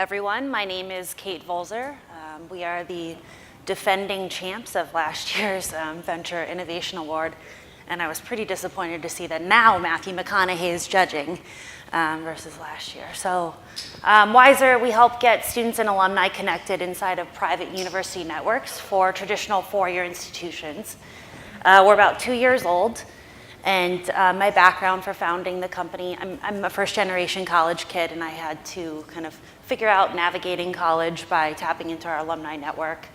everyone. My name is Kate Volzer. We are the defending champs of last year's Venture Innovation Award, and I was pretty disappointed to see that now Matthew McConaughey is judging versus last year. So Wisr, we help get students and alumni connected inside of private university networks for traditional four-year institutions. We're about 2 years old. And my background for founding the company, I'm a first-generation college kid, and I had to kind of figure out navigating college by tapping into our alumni network.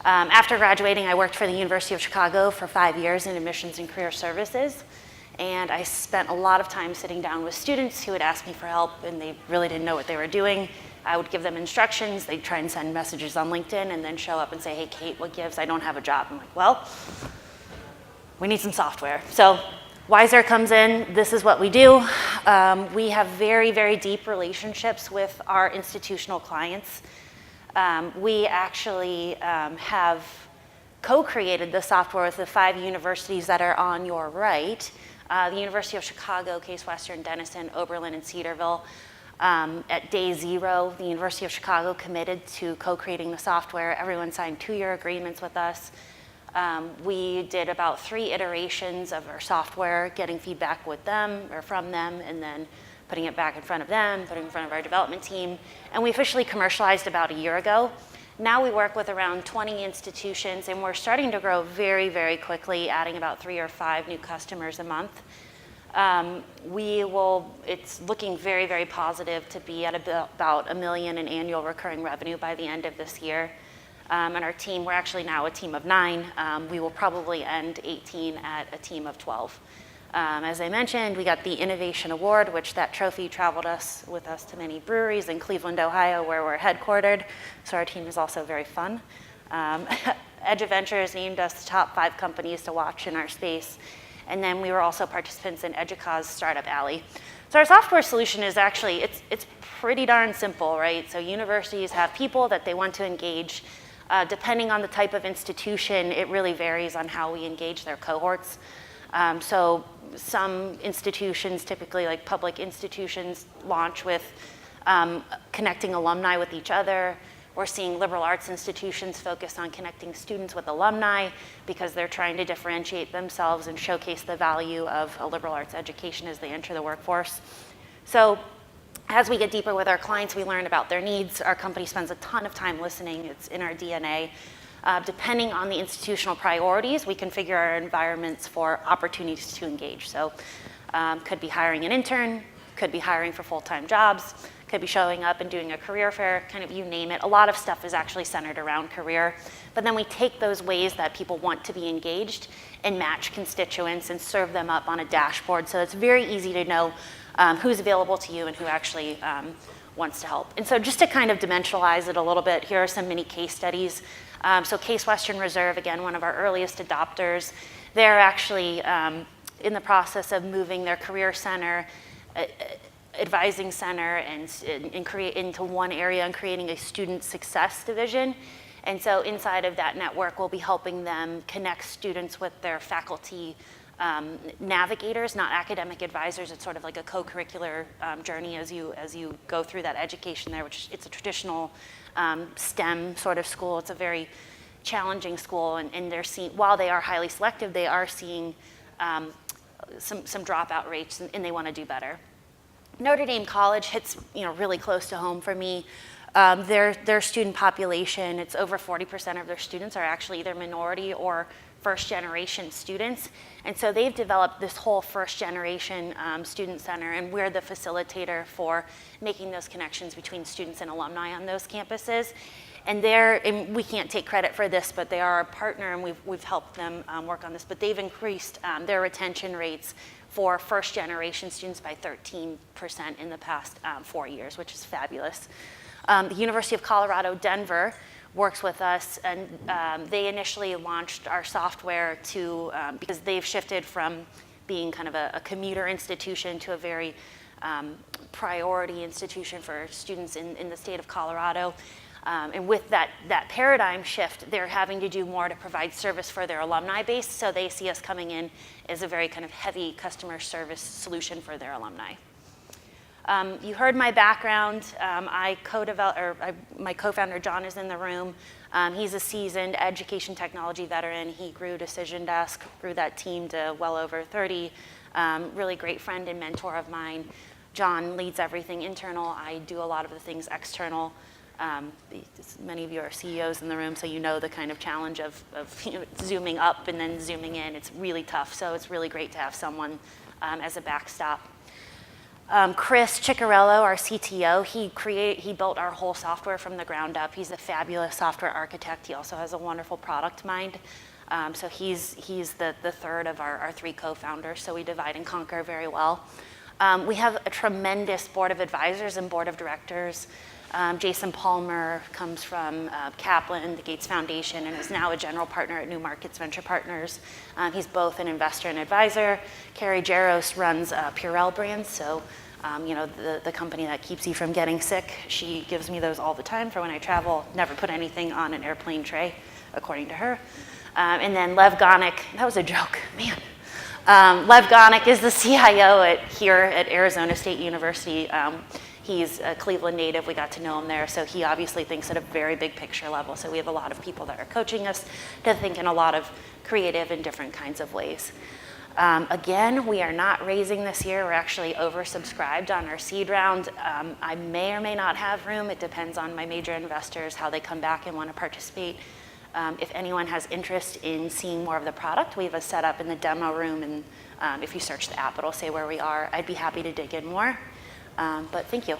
After graduating, I worked for the University of Chicago for 5 years in admissions and career services, and I spent a lot of time sitting down with students who would ask me for help, and they really didn't know what they were doing. I would give them instructions. They'd try and send messages on LinkedIn, and then show up and say, "Hey, Kate, what gives? I don't have a job." I'm like, well, we need some software. So Wisr comes in, this is what we do. We have very, very deep relationships with our institutional clients. We actually have co-created the software with the 5 universities that are on your right. The University of Chicago, Case Western, Denison, Oberlin, and Cedarville. At day 0, the University of Chicago committed to co-creating the software. Everyone signed 2-year agreements with us. We did about 3 iterations of our software, getting feedback with them or from them, and then putting it back in front of them, putting it in front of our development team. And we officially commercialized about a year ago. Now we work with around 20 institutions, and we're starting to grow very, very quickly, adding about 3 or 5 new customers a month. It's looking very, very positive to be at about $1 million in annual recurring revenue by the end of this year. And our team, we're actually now a team of 9. We will probably end 18 at a team of 12. As I mentioned, we got the Innovation Award, which that trophy traveled with us to many breweries in Cleveland, Ohio, where we're headquartered. So our team is also very fun. Edge of Ventures named us the top 5 companies to watch in our space. And then we were also participants in Educa's Startup Alley. So our software solution is actually, it's pretty darn simple, right? So universities have people that they want to engage. Depending on the type of institution, it really varies on how we engage their cohorts. So some institutions, typically like public institutions, launch with connecting alumni with each other. We're seeing liberal arts institutions focus on connecting students with alumni because they're trying to differentiate themselves and showcase the value of a liberal arts education as they enter the workforce. So as we get deeper with our clients, we learn about their needs. Our company spends a ton of time listening. It's in our DNA. Depending on the institutional priorities, we configure our environments for opportunities to engage. So could be hiring an intern, could be hiring for full-time jobs, could be showing up and doing a career fair, kind of you name it. A lot of stuff is actually centered around career. But then we take those ways that people want to be engaged and match constituents and serve them up on a dashboard. So it's very easy to know who's available to you and who actually wants to help. And so just to kind of dimensionalize it a little bit, here are some mini case studies. So Case Western Reserve, again, one of our earliest adopters, they're actually in the process of moving their career center, advising center, and into one area and creating a student success division. And so inside of that network, we'll be helping them connect students with their faculty navigators, not academic advisors. It's sort of like a co-curricular journey as you go through that education there, which it's a traditional STEM sort of school. It's a very challenging school, and they're seeing, while they are highly selective, they are seeing some dropout rates, and they want to do better. Notre Dame College hits really close to home for me. Their student population, it's over 40% of their students are actually either minority or first-generation students. And so they've developed this whole first-generation student center, and we're the facilitator for making those connections between students and alumni on those campuses. And we can't take credit for this, but they are our partner, and we've helped them work on this. But they've increased their retention rates for first-generation students by 13% in the past 4 years, which is fabulous. The University of Colorado, Denver, works with us, and they initially launched our software because they've shifted from being kind of a commuter institution to a very priority institution for students in the state of Colorado. And with that paradigm shift, they're having to do more to provide service for their alumni base, so they see us coming in as a very kind of heavy customer service solution for their alumni. You heard my background. My co-founder John is in the room. He's a seasoned education technology veteran. He grew Decision Desk, grew that team to well over 30. Really great friend and mentor of mine. John leads everything internal. I do a lot of the things external. Many of you are CEOs in the room, so you know the kind of challenge of zooming up and then zooming in. It's really tough, so it's really great to have someone as a backstop. Chris Ciccarello, our CTO, he built our whole software from the ground up. He's a fabulous software architect. He also has a wonderful product mind. So he's the third of our three co-founders, so we divide and conquer very well. We have a tremendous board of advisors and board of directors. Jason Palmer comes from Kaplan, the Gates Foundation, and is now a general partner at New Markets Venture Partners. He's both an investor and advisor. Carrie Jaros runs Purell brands, so the company that keeps you from getting sick. She gives me those all the time for when I travel. Never put anything on an airplane tray, according to her. And then Lev Gonik, that was a joke, man. Lev Gonik is the CIO here at Arizona State University. He's a Cleveland native. We got to know him there, so he obviously thinks at a very big picture level. So we have a lot of people that are coaching us to think in a lot of creative and different kinds of ways. Again, we are not raising this year. We're actually oversubscribed on our seed round. I may or may not have room. It depends on my major investors, how they come back and want to participate. If anyone has interest in seeing more of the product, we have a setup in the demo room, and if you search the app, it'll say where we are. I'd be happy to dig in more. But thank you.